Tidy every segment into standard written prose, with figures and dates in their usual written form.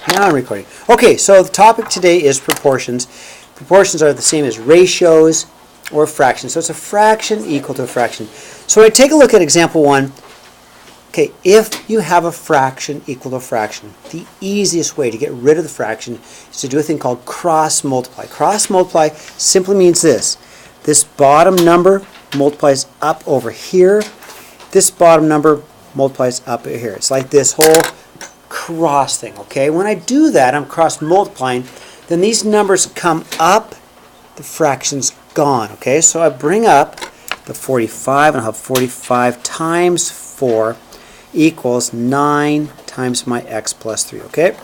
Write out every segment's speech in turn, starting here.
Now I'm recording. Okay, so the topic today is proportions. Proportions are the same as ratios or fractions. So it's a fraction equal to a fraction. So when I take a look at example 1, okay, if you have a fraction equal to a fraction, the easiest way to get rid of the fraction is to do a thing called cross multiply. Cross multiply simply means this. This bottom number multiplies up over here. This bottom number multiplies up here. It's like this whole cross thing, okay? When I do that, I'm cross multiplying, then these numbers come up, the fraction's gone, okay? So I bring up the 45, and I'll have 45 times 4 equals 9 times my x plus 3, okay?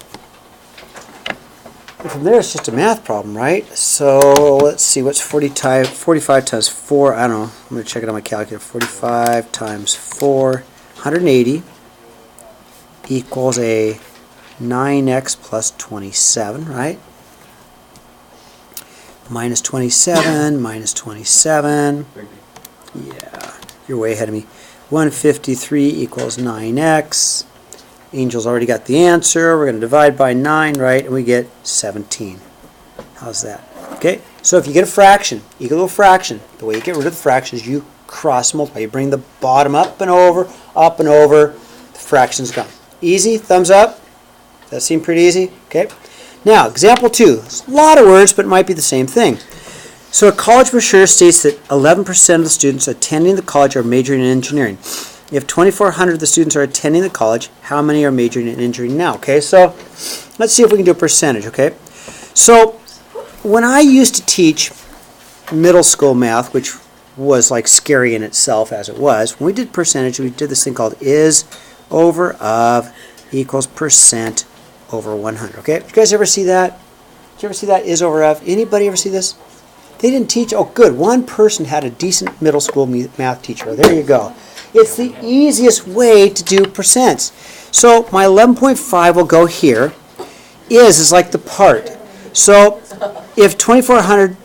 And from there, it's just a math problem, right? So let's see, what's 45 times 4? I don't know. I'm going to check it on my calculator. 45 times 4, 180. Equals a 9x plus 27, right? Minus 27, minus 27. Yeah, you're way ahead of me. 153 equals 9x. Angel's already got the answer. We're going to divide by 9, right? And we get 17. How's that? Okay, so if you get a fraction equal to a fraction, the way you get rid of the fraction is you cross multiply. You bring the bottom up and over, the fraction's gone. Easy? Thumbs up? Does that seem pretty easy? Okay. Now, example 2. It's a lot of words, but it might be the same thing. So a college brochure states that 11% of the students attending the college are majoring in engineering. If 2,400 of the students are attending the college, how many are majoring in engineering now? Okay, so let's see if we can do a percentage, okay? So when I used to teach middle school math, which was like scary in itself as it was, when we did percentage, we did this thing called is over of equals percent over 100. Okay, did you guys ever see that? Did you ever see that is over of? Anybody ever see this? They didn't teach. Oh, good. One person had a decent middle school math teacher. There you go. It's the easiest way to do percents. So my 11.5 will go here. Is like the part. So if 2,400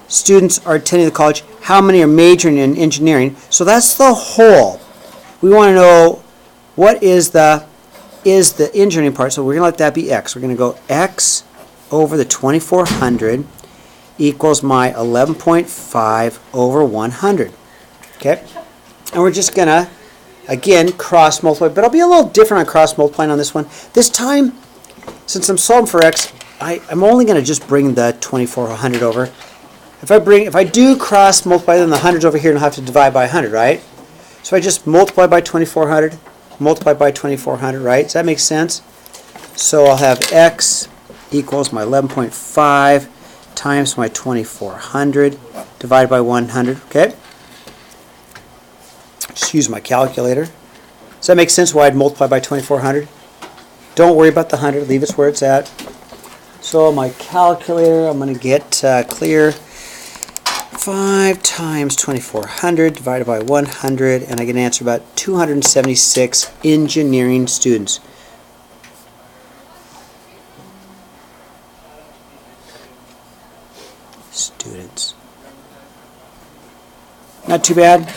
students are attending the college, how many are majoring in engineering? So that's the whole. We want to know what is the engineering part, so we're going to let that be x. We're going to go x over the 2,400 equals my 11.5 over 100. Okay? And we're just going to, again, cross multiply, but I'll be a little different on cross multiplying on this one. This time, since I'm solving for x, I'm only going to just bring the 2,400 over. If I do cross multiply, then the 100's over here and I'll have to divide by 100, right? So I just multiply by 2,400. Multiply by 2,400, right? Does that make sense? So I'll have x equals my 11.5 times my 2,400 divided by 100, okay? Just use my calculator. Does that make sense why I'd multiply by 2,400? Don't worry about the 100, leave it where it's at. So my calculator, I'm going to get clear. 5 times 2,400 divided by 100, and I get an answer about 276 engineering students. Not too bad.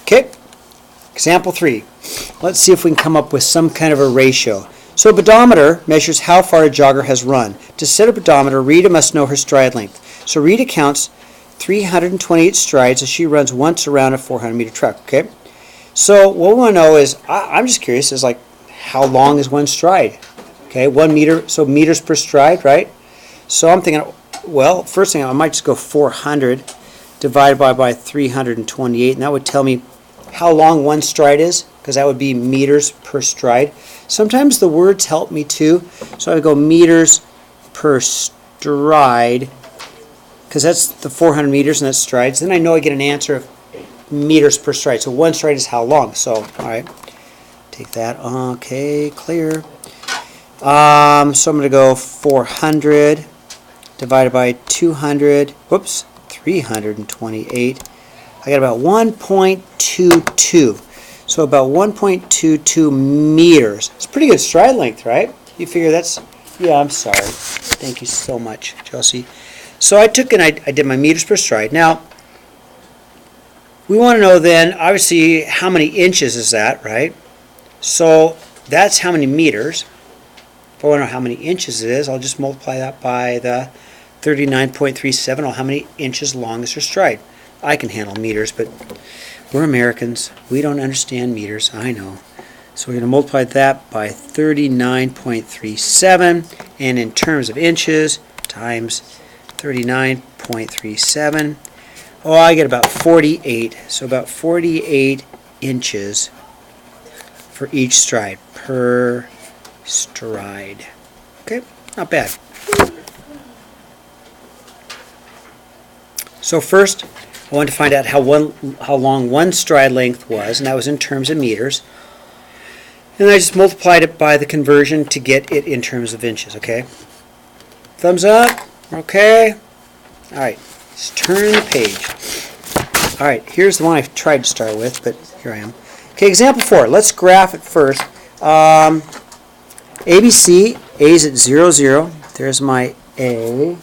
Okay, example 3. Let's see if we can come up with some kind of a ratio. So a pedometer measures how far a jogger has run. To set a pedometer, Rita must know her stride length. So Rita counts 328 strides as she runs once around a 400-meter track. Okay. So what we want to know is, I'm just curious, is like how long is one stride? Okay, 1 meter, so meters per stride, right? So I'm thinking, well, first thing I might just go 400 divided by 328, and that would tell me how long one stride is, because that would be meters per stride. Sometimes the words help me too, so I would go meters per stride, because that's the 400 meters and that's strides. Then I know I get an answer of meters per stride. So one stride is how long. So, all right, take that. Okay, clear. So I'm going to go 400 divided by 200. Whoops, 328. I got about 1.22. So about 1.22 meters. It's pretty good stride length, right? You figure that's, yeah, I'm sorry. Thank you so much, Chelsea. So I took and I did my meters per stride. Now, we want to know then, obviously, how many inches is that, right? So that's how many meters. If I want to know how many inches it is, I'll just multiply that by the 39.37, or how many inches long is her stride. I can handle meters, but we're Americans. We don't understand meters. I know. So we're going to multiply that by 39.37, and in terms of inches, times 39.37. Oh, I get about 48. So about 48 inches for each stride, per stride. Okay, not bad. So first, I wanted to find out how long one stride length was, and that was in terms of meters. And I just multiplied it by the conversion to get it in terms of inches, okay? Thumbs up, okay? All right, let's turn the page. All right, here's the one I tried to start with, but here I am. Okay, example 4. Let's graph it first. ABC, A's at 0, 0. There's my A.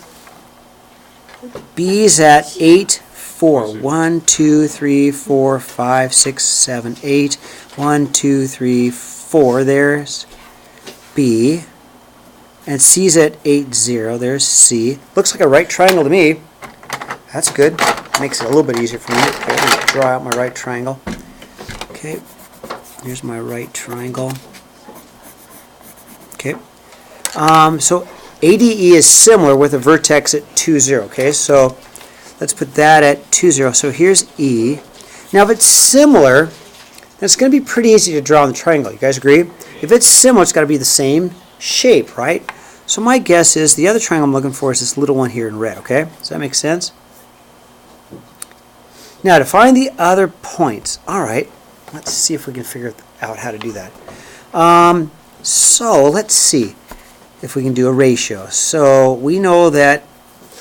B's at 8, 4. 1, 2, 3, 4, 5, 6, 7, 8. 1, 2, 3, 4. There's B. And C's at 8, 0. There's C. Looks like a right triangle to me. That's good. Makes it a little bit easier for me. Okay, I'm going to draw out my right triangle. Okay, here's my right triangle. Okay, so ADE is similar with a vertex at 2, 0. Okay, so let's put that at 2, 0. So here's E. Now, if it's similar, then it's going to be pretty easy to draw in the triangle. You guys agree? If it's similar, it's got to be the same shape, right? So my guess is the other triangle I'm looking for is this little one here in red. Okay, does that make sense? Now, to find the other points, all right, let's see if we can figure out how to do that. So let's see if we can do a ratio. So we know that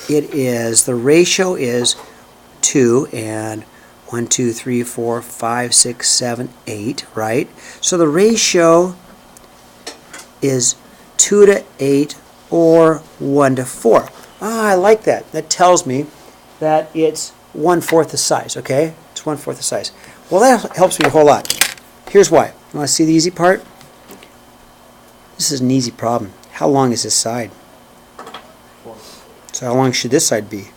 the ratio is 2 and 1, 2, 3, 4, 5, 6, 7, 8, right? So the ratio is 2 to 8 or 1 to 4. Ah, I like that. That tells me that it's 1/4 the size, okay? It's 1/4 the size. Well, that helps me a whole lot. Here's why. You want to see the easy part? This is an easy problem. How long is this side? 4. So how long should this side be?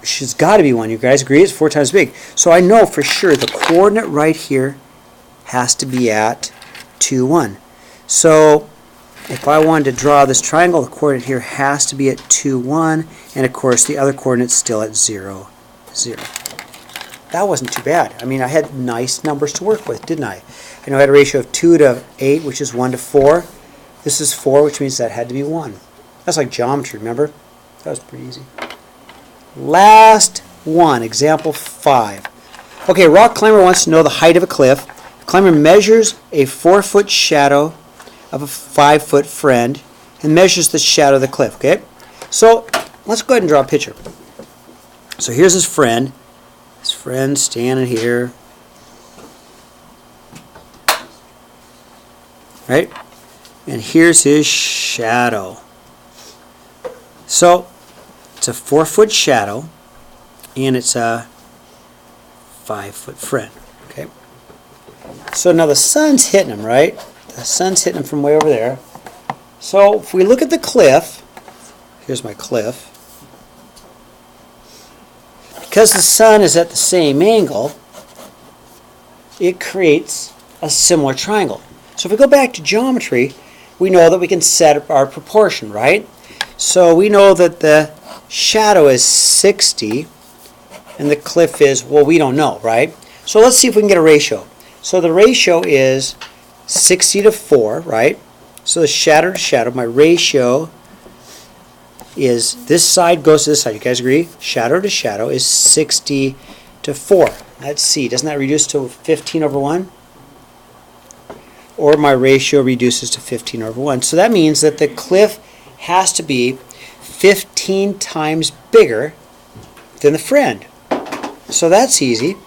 It's got to be 1. You guys agree? It's 4 times big. So I know for sure the coordinate right here has to be at 2, 1. So if I wanted to draw this triangle, the coordinate here has to be at 2, 1. And of course, the other coordinate's still at 0, 0. That wasn't too bad. I mean, I had nice numbers to work with, didn't I? I know I had a ratio of 2 to 8, which is 1 to 4. This is 4, which means that had to be 1. That's like geometry, remember? That was pretty easy. Last one, example 5. Okay, rock climber wants to know the height of a cliff. The climber measures a 4-foot shadow of a 5-foot friend and measures the shadow of the cliff, okay? So let's go ahead and draw a picture. So here's his friend. His friend standing here. Right? And here's his shadow. So it's a 4-foot shadow and it's a 5-foot friend. Okay? So now the sun's hitting him, right? The sun's hitting him from way over there. So if we look at the cliff, here's my cliff. Because the sun is at the same angle, it creates a similar triangle. So if we go back to geometry, we know that we can set our proportion, right? So we know that the shadow is 60 and the cliff is, well, we don't know, right? So let's see if we can get a ratio. So the ratio is 60 to 4, right? So the shadow to shadow, my ratio is this side goes to this side. You guys agree? Shadow to shadow is 60 to 4. Let's see. Doesn't that reduce to 15 over 1? Or my ratio reduces to 15 over 1. So that means that the cliff has to be 15 times bigger than the friend. So that's easy.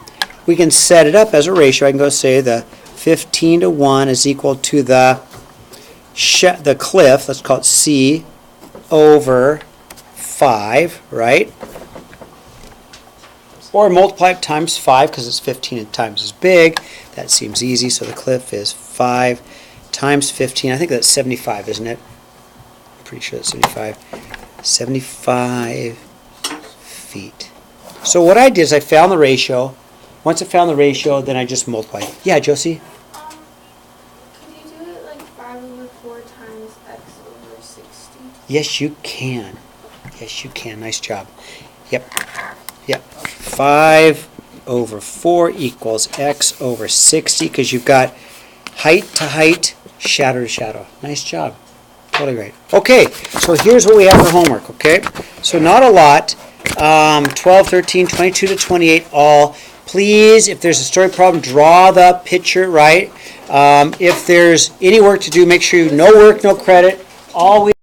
We can set it up as a ratio. I can go say the 15 to 1 is equal to the cliff, let's call it C, over 5, right? Or multiply it times 5 because it's 15 times as big. That seems easy, so the cliff is 5 times 15. I think that's 75, isn't it? I'm pretty sure that's 75. 75 feet. So what I did is I found the ratio. Once I found the ratio, then I just multiplied. Yeah, Josie? Could you do it like 5 over 4 times x over 60? Yes, you can. Yes, you can. Nice job. Yep. Yep. 5 over 4 equals x over 60 because you've got height to height, shadow to shadow. Nice job. Totally great. Okay, so here's what we have for homework, okay? So not a lot. 12, 13, 22 to 28 all. Please, if there's a story problem, draw the picture, right? If there's any work to do, make sure you no work, no credit. Always